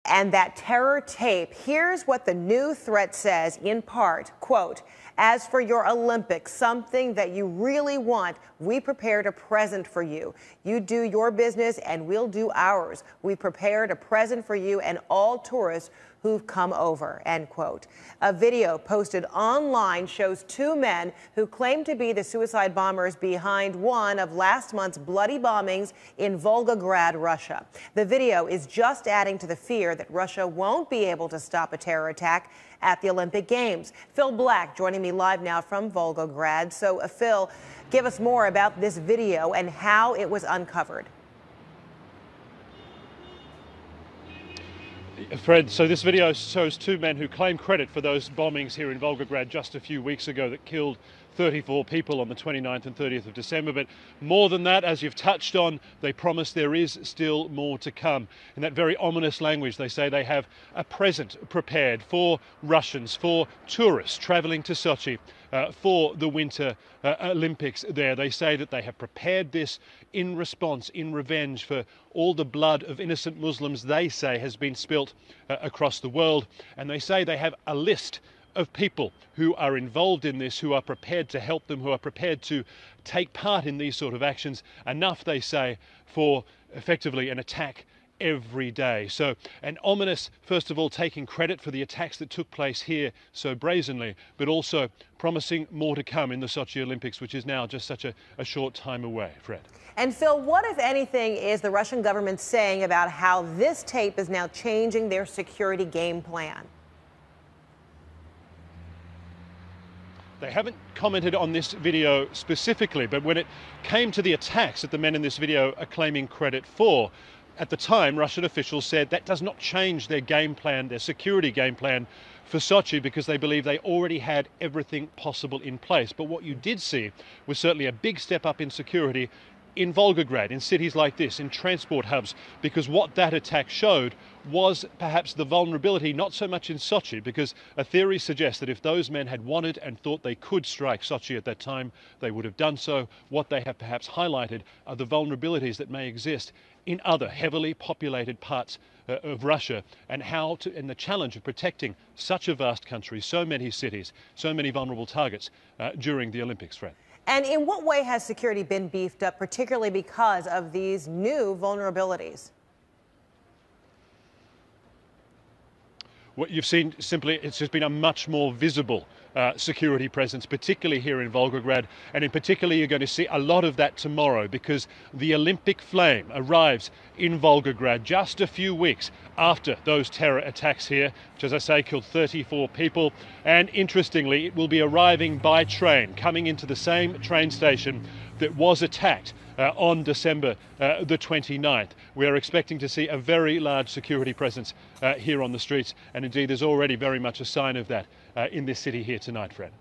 And that terror tape, here's what the new threat says in part, quote, "As for your Olympics, something that you really want, we prepared a present for you. You do your business and we'll do ours. We prepared a present for you and all tourists who've come over," end quote. A video posted online shows two men who claim to be the suicide bombers behind one of last month's bloody bombings in Volgograd, Russia. The video is just adding to the fear that Russia won't be able to stop a terror attack at the Olympic Games. Phil Black joining me live now from Volgograd. So, Phil, give us more about this video and how it was uncovered. Fred, so this video shows two men who claim credit for those bombings here in Volgograd just a few weeks ago that killed 34 people on the 29th and 30th of December. But more than that, as you've touched on, they promise there is still more to come. In that very ominous language, they say they have a present prepared for Russians, for tourists traveling to Sochi for the Winter Olympics there. They say that they have prepared this in response, in revenge for all the blood of innocent Muslims they say has been spilt across the world. And they say they have a list of people who are involved in this, who are prepared to help them, who are prepared to take part in these sort of actions. Enough, they say, for effectively an attack every day. So an ominous, first of all, taking credit for the attacks that took place here so brazenly, but also promising more to come in the Sochi Olympics, which is now just such a short time away. Fred. And Phil, what, if anything, is the Russian government saying about how this tape is now changing their security game plan? They haven't commented on this video specifically, but when it came to the attacks that the men in this video are claiming credit for, at the time, Russian officials said that does not change their game plan, their security game plan for Sochi, because they believe they already had everything possible in place. But what you did see was certainly a big step up in security in Volgograd, in cities like this, in transport hubs, because what that attack showed was perhaps the vulnerability, not so much in Sochi, because a theory suggests that if those men had wanted and thought they could strike Sochi at that time, they would have done so. What they have perhaps highlighted are the vulnerabilities that may exist in other heavily populated parts of Russia, and and the challenge of protecting such a vast country, so many cities, so many vulnerable targets during the Olympics, Fred. And in what way has security been beefed up, particularly because of these new vulnerabilities? What you've seen simply, it's just been a much more visible security presence, particularly here in Volgograd. And in particular, you're going to see a lot of that tomorrow, because the Olympic flame arrives in Volgograd just a few weeks after those terror attacks here, which, as I say, killed 34 people. And interestingly, it will be arriving by train, coming into the same train station that was attacked on December the 29th. We are expecting to see a very large security presence here on the streets, and indeed there's already very much a sign of that in this city here tonight, Fred.